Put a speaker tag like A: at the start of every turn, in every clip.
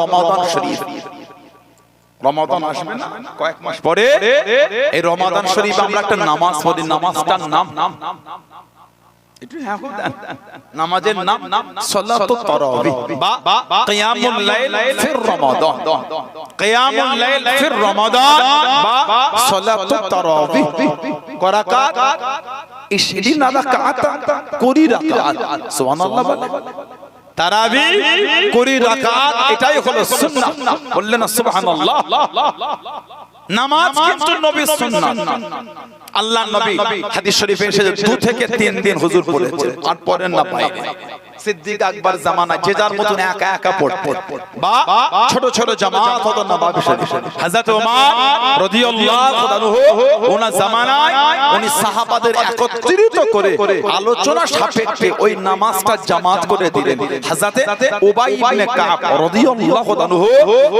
A: রমাদান শরীফ, রমাদান আসবে না কয়েক মাস পরে, এই রমাদান শরীফ আমরা একটা নামাজ পড়ি, নামাজটার নাম নামাজের নাম সালাতুত তারাবিহ বা কিয়ামুল লাইল ফির রমাদান, কিয়ামুল লাইল ফির রমাদান বা সালাতুত তারাবিহ। কয় রাকাত? 20 রাকাত, 20 রাকাত। সুবহানাল্লাহ বলেন। তারাবিহ 20 রাকাত, এটাই হলো সুন্নাহ। বললেন না সুবহানাল্লাহ। নামাজ কিন্তু নবীর সুন্নাহ। আল্লাহ নবী হাদিস শরীফে এসেছে 2 থেকে 3 দিন হুজুর পড়েছেন, আর পড়েন না বাইরে। সিদ্দিক আকবর জামানায় যে যার মতন একা একা পড়তেন বা ছোট ছোট জামাত হতো নবাবী শরীফ। হযরত ওমর রাদিয়াল্লাহু আনহু ওনার জামানায় উনি সাহাবাদের একত্রিত করে আলোচনা সাপেক্ষে ওই নামাজটা জামাত করে দিলেন। হযরত উবাই ইবনে কাব রাদিয়াল্লাহু আনহু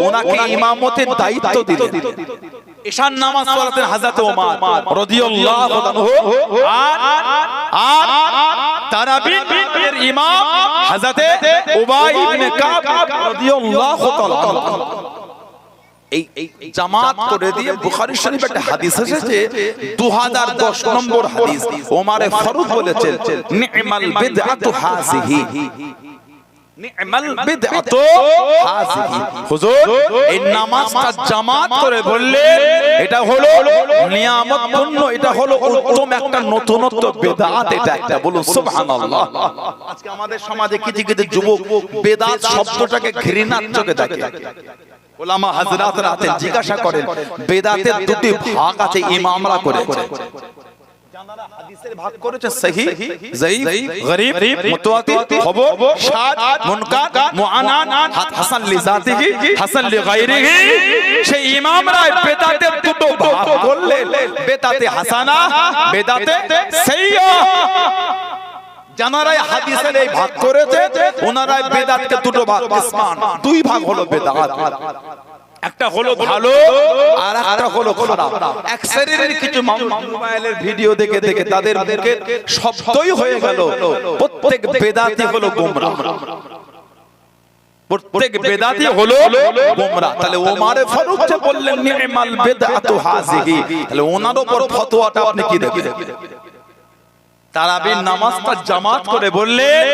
A: ওনাকে ইমামতের দায়িত্ব দিলেন। ঈশার নামাজ পড়াতেন হযরত ওমর রাদিয়াল্লাহু আনহু, আর তারাবির ইমাম হযরত উবাই ইবনে কাব রাদিয়াল্লাহু তাআলা। এই জামাত করে দিয়ে বুখারী শরীফে একটা হাদিস এসেছে 2010 নম্বর হাদিস। ওমর ফারুক বলেছেন নি'মাল বিদআতু হাযিহি, নি'মাল বিদআতু হাযিহি। হুজুর এই নামাজটা জামাত করে বললেন এটা হলো নিয়ামতপূর্ণ, এটা হলো উত্তম একটা নতুনত্ব বিদআত। এটা একটা বলুন সুবহানাল্লাহ। আজকে আমাদের সমাজে কিছু কিছু যুবক বিদআত শব্দটাকে ঘৃণার চোখে দেখে। উলামা হযরতরা আছেন, জিজ্ঞাসা করেন বেদাতের দুটি ভাগ আছে ইমামরা করেছে। জানারা হাদিসের ভাগ করেছে সহিহ, যায়ীফ, গরীব, মুতাওয়াতির, হুবুব, শাদ, মুনকার, মুআনান, হাসান লিযাতিহি, হাসান লিগায়রিহি। সেই ইমামরা বেদাতের দুটো ভাগ করলেন, বেদাতে হাসানা, বেদাতে সাইয়্যা। জানারাই হাদিসের এই ভাগ করেছে, ওনারাই বেদাতকে দুটো ভাগ, কিসমান, 2 ভাগ হলো বেদাত। একটা হলো ভালো আর একটা হলো খারাপ। এক শ্রেণীর কিছু মোবাইলের ভিডিও দেখে দেখে তাদের মুখে শব্দই হয়ে গেল প্রত্যেক বেদাতি হলো গোমরা, প্রত্যেক বেদাতি হলো গোমরা। তাহলে ওমর ফারুক যে বললেন নি'মাল বিদআতু হাযিহি, তাহলে ওনার উপর ফতোয়াটা আপনি কি দেখেন? তারাবির নামাজটা জামাত করে বললেন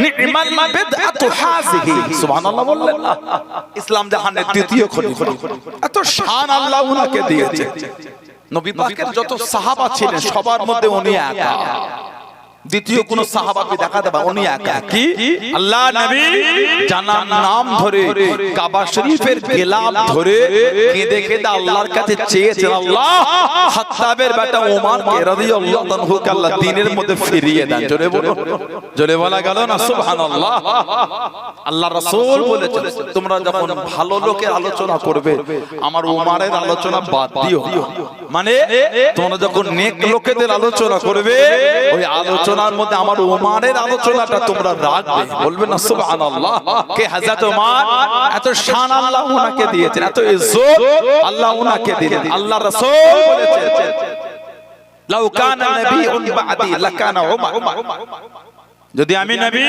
A: নি'মাল বিদআতু হাযিহি। সুবহানাল্লাহ বললেন না। ইসলাম জাহানের দ্বিতীয় খলিফা, এত শান আল্লাহ উনাকে দিয়েছে। নবী পাকের যত সাহাবা ছিলেন সবার মধ্যে উনি একা, দ্বিতীয় কোন সাহাবাকে দেখা দেবা উনি একা। কি আল্লাহ নবী জানার নাম ধরে কাবা শরীফের গিলাফ ধরে কেঁদে কেঁদে আল্লাহর কাছে চেয়েছেন, আল্লাহ খাত্তাবের বেটা ওমরকে রাদিয়াল্লাহু আনহু কে আল্লাহ দ্বীনের মধ্যে ফিরিয়ে দেন। জোরে বলো, জোরে বলা গেল না সুবহানাল্লাহ। আল্লাহ রাসূল বলেছেন তোমরা যখন ভালো লোকের আলোচনা করবে আমার ওমরের আলোচনা বাদ দিও। মানে তোমরা যখন নেক লোকেদের আলোচনা করবে ওই আলোচনার মধ্যে আমার ওমরের আলোচনাটা তোমরা রাখবে। বলবেন না সুবহানাল্লাহ। কে হযরত ওমর, এত শান আল্লাহ উনাকে দিয়েছেন, এত ইজ্জত আল্লাহ উনাকে দিলেন। আল্লাহ রাসূল বলেছেন লাউ কানা নবিয়্যুন বা'দি লাকানা ওমর, যদি আমি নবী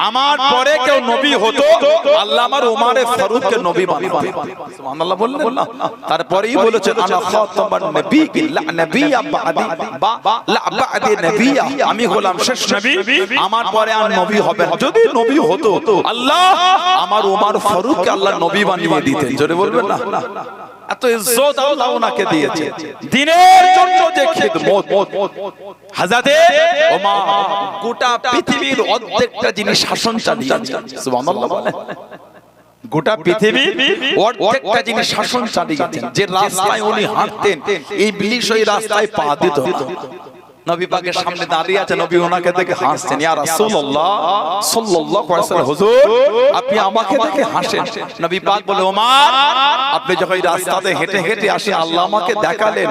A: আমার পরে কেউ নবী হতো আল্লাহ আমার ওমরে ফারুককে নবী বানাতেন। সুবহানাল্লাহ বললেন না। তারপরেই বলেছেন আনা খাতামান নবিয়্যিন লা নবিয়্যা বা'দি বা লা বা'দি নবিয়্যা, আমি হলাম শেষ নবী, আমার পরে আর নবী হবে না। যদি নবী হতো আল্লাহ আমার ওমর ফারুককে আল্লাহ নবী বানিয়ে দিতেন। জোরে বলবেন না। এত ইজ্জত আল্লাহ ওনাকে দিয়েছে। দ্বীনের জন্য যে খিদমত হযরত ওমর গোটা পৃথিবীর অর্ধেকটা যিনি শাসন চালিয়েছেন। সুবহানাল্লাহ বলেন। গোটা পৃথিবীর অর্ধেকটা যিনি শাসন চালিয়েছেন, যে রাস্তায় উনি হাঁটতেন ইবলিস ওই রাস্তায় পা দিত না। নবী পাকের সামনে দাঁড়িয়ে আছে, নবী ওনাকে দেখে হাসছেন, ইয়া রাসূলুল্লাহ সাল্লাল্লাহু আলাইহি ওয়াসাল্লাম হুজুর আপনি আমাকে দেখে হাসেন। নবী পাক বলে ওমর আপনি যখন এই রাস্তাতে হেঁটে হেঁটে আসেন আল্লাহ আমাকে দেখালেন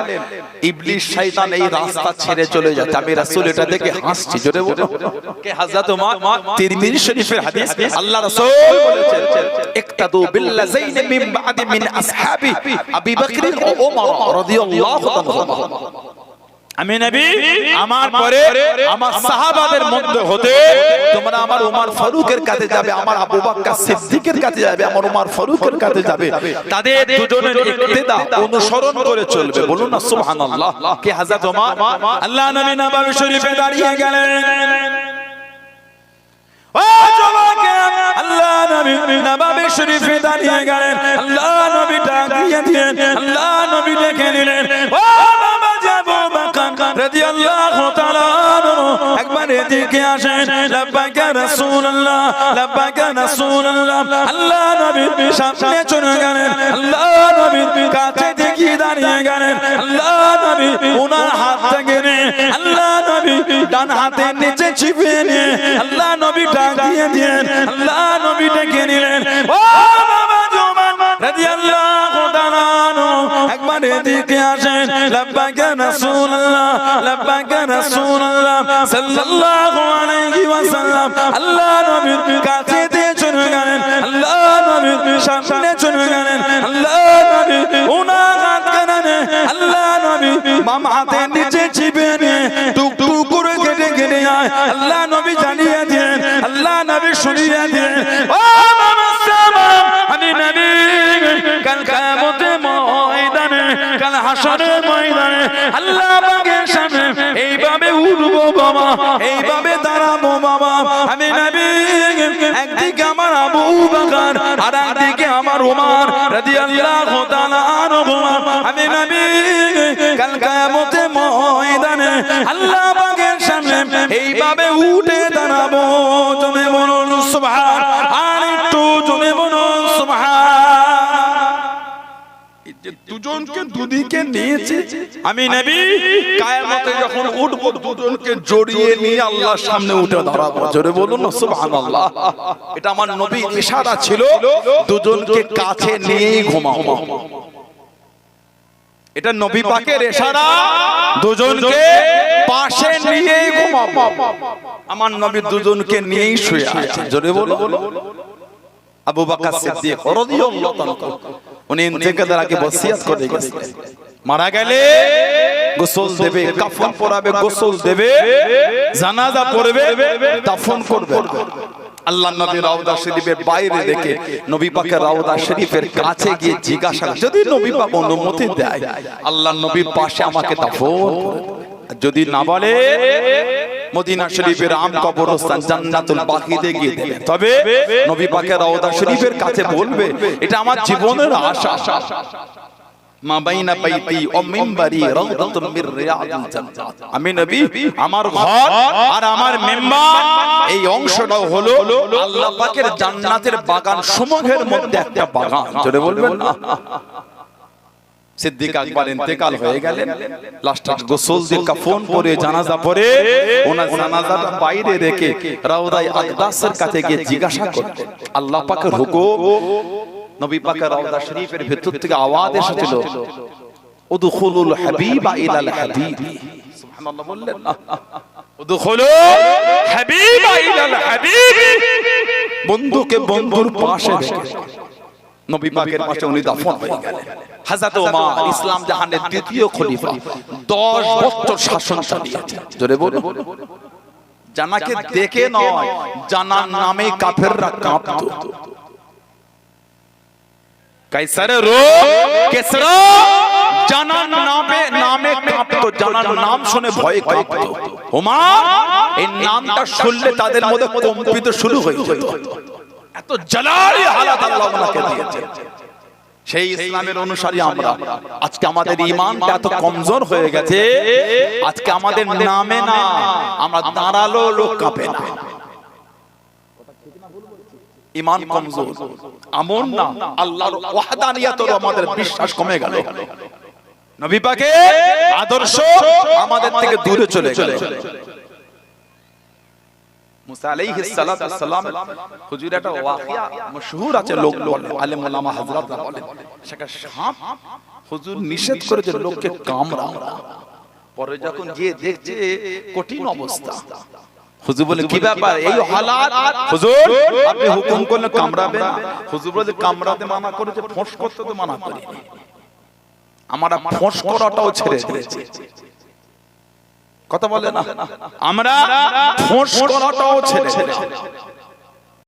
A: ইবলিস শয়তান এই রাস্তা ছেড়ে চলে যাচ্ছে, আমি রাসূল এটা দেখে হাসছি। জোরে বলো। কে হযরত ওমর, তিরমিজি শরীফের হাদিস। আল্লাহ রাসূল বলেছেন ইকতাদু বিল্লাযাইন মিন বা'দি মিন আসহাবি আবী বকর ও ওমর রাদিয়াল্লাহু আনহু। আমি নবী আমার পরে আমার সাহাবাদের মধ্যে হতে তোমরা আমার ওমর ফারুকের কাছে যাবে, আমার আবু বকর সিদ্দিকের কাছে যাবে, আমার ওমর ফারুকের কাছে যাবে, তাদের দুজনের ইক্তেদা অনুসরণ করে চলবে। বলুন না সুবহানাল্লাহ। কি হযরত ওমর আল্লাহ নবী নববী শরীফে দাঁড়িয়ে গেলেন, ও যুবকেরা আল্লাহ নবী নববী শরীফে দাঁড়িয়ে গেলেন, আল্লাহ নবী ডাক দিয়ে দিলেন, আল্লাহ নবী ডেকে নিলেন, ও বাবা যাবো রাদিয়াল্লাহু তাআলা একবার এদিকে আসেন। লাব্বাইকা রাসূলুল্লাহ, লাব্বাইকা রাসূলুল্লাহ। আল্লাহ নবী সামনে চলে গেলেন, আল্লাহ নবী কাছে থেকে দাঁড়িয়ে গেলেন, আল্লাহ নবী ওনার হাত থেকে নিয়ে আল্লাহ নবী ডান হাতে নিচে চিপিয়ে নিয়ে আল্লাহ নবী ডাক দিয়ে দিলেন, আল্লাহ নবী ডেকে নিলেন, ও বাবা জুমান রাদিয়াল্লাহু তাআলা একবার এদিকে আসেন। লাব্বাইকা রাসূলুল্লাহ, লাব্বাইকা রাসূলুল্লাহ সাল্লাল্লাহু আলাইহি ওয়াসাল্লাম। আল্লাহ নবীর কাছে দিয়ে চলে গেলেন, আল্লাহ নবীর সামনে চলে গেলেন, আল্লাহ নবী ওনার হাত কানে আল্লাহ নবী বাম হাতে নিচে চিপে নিয়ে টুক টুক করে কেটে কেটে যায়। আল্লাহ নবী জানিয়ে দেন, আল্লাহ নবী শুনিয়ে দেন, ও বাবা সালাম আমি নবী কাল কিয়ামতের ময়দানে, কাল হাসরের ময়দানে আল্লাহ পাকের সামনে এইভাবে উঠবো বাবা, এইভাবে দাঁড়াবো বাবা। আমি নবী একদিকে আমার আবু বকর আর একদিকে আমার ওমর রাদিয়াল্লাহু তাআলা আনহু। আমি নবী কাল কিয়ামতের ময়দানে আল্লাহ পাকের সামনে এইভাবে উঠে দাঁড়াবো। তুমি বলুন সুবহান, আর একটু তুমি বলুন সুবহান। দুজনকে দুদিকে নিয়েছে, আমি নবী কিয়ামতে যখন উঠব দুজনকে জড়িয়ে নিয়ে আল্লাহর সামনে উঠে দাঁড়াবো। জোরে বলুন না সুবহানাল্লাহ। এটা আমার নবীর ইশারা ছিল, দুজনকে কাছে নিয়েই ঘুমাবো। এটা নবী পাকের ইশারা, দুজনকে পাশে নিয়েই ঘুমাবো। আমার নবী দুজনকে নিয়েই শুয়ে আছে। জোরে বলুন। আবু বকর সিদ্দিক রাদিয়াল্লাহু তাআলা উনি ইন্তেকালের আগে ওসিয়ত করে গেছেন, মারা গেলে গোসল দেবে, কাফন পরাবে, গোসল দেবে, জানাজা পড়বে, দাফন করবে। আল্লাহ নবী রওজা শরীফের বাইরে রেখে নবী পাকের রওজা শরীফের কাছে গিয়ে জিজ্ঞাসা, যদি নবী পাক অনুমতি দেয় আল্লাহ নবীর পাশে আমাকে দাফন করবে, যদি না বলে মদিনা শরীফের আম কবরস্থান জান্নাতুল বাকিতে গিয়ে দেবে। তবে নবী পাকের রওজা শরীফের কাছে বলবে, এটা আমার জীবনের আশা। মা বাইনা বাইতি ও মিম্বারি রাউদাতুম মির রিয়াদিল জান্নাত। আমি নবী আমার ঘর আর আমার মিম্বার এই অংশটাও হলো আল্লাহ পাকের জান্নাতের বাগান সমূহের মধ্যে একটা বাগান। জোরে বলবেন না। সিদ্দিক আকবর ইন্তেকাল হয়ে গেলেন, লাস্টে গোসল দিয়ে কাফন পরে জানাজা পড়ে ওনার জানাজাটা বাইরে রেখে রাউদায়ে আকদাসের কাছে গিয়ে জিজ্ঞাসা করলেন, আল্লাহ পাকের হুকুম। নবী পাকের রওজা শরীফের ভিতর থেকে আওয়াজ এসেছিল, উদখুলুল হাবিবা ইলাল হাবিবি। সুবহানাল্লাহ বললেন না, উদখুলুল হাবিবা ইলাল হাবিবি। বন্ধুকে বন্ধুর পাশে রেখে নবী পাকের পাশে উনি দাফন হয়ে গেলেন। হযরত ওমর ইসলাম জাহানের দ্বিতীয় খলিফা, 10 বছর শাসন চালিয়েছেন। জোরে বলুন। জানাকে দেখে নয়, জানার নামে কাফেররা কাঁপতো। কাইসারের কিসরা জানার নামে কাঁপতো, জানার নাম শুনে ভয়ে কাঁপতো। ওমর এই নামটা শুনলে তাদের মধ্যে কম্পিত শুরু হয়ে যেত। এত জালালি হালাত আল্লাহ ওনাকে দিয়েছেন। সেই ইসলামের অনুসারী আমরা, আজকে আমাদের ঈমানটা এত কমজোর হয়ে গেছে, আজকে আমাদের নামে না আমরা দাঁড়ালো লোক কাঁপে না। ঈমান কমজোর, আমন না, আল্লাহর ওয়াহদানিয়তের আমাদের বিশ্বাস কমে গেল, নবী পাকের আদর্শ আমাদের থেকে দূরে চলে গেল। মুসা আলাইহিস সালাতু ওয়াস সালাম হুজুর একটা ওয়াকিয়া মশহুর আছে, লোক বলে, আলেম ওলামা হযরতরা বলেন, সেটা সাপ হুজুর নিষেধ করেছে লোককে কামড়ানো। পরে যখন গিয়ে দেখছে কঠিন অবস্থা, হুজুর বলে কি ব্যাপার এই হালাত, হুজুর আপনি হুকুম করলে কামড়াবেন না। হুজুর বলে কামড়াতে মানা করেছে, ফোঁস করতে তো মানা করেনি, আমরা ফোঁস করাটাও ছেড়ে দিয়েছি। কথা বলে না, আমরা ফোঁস করাটাও ছেড়ে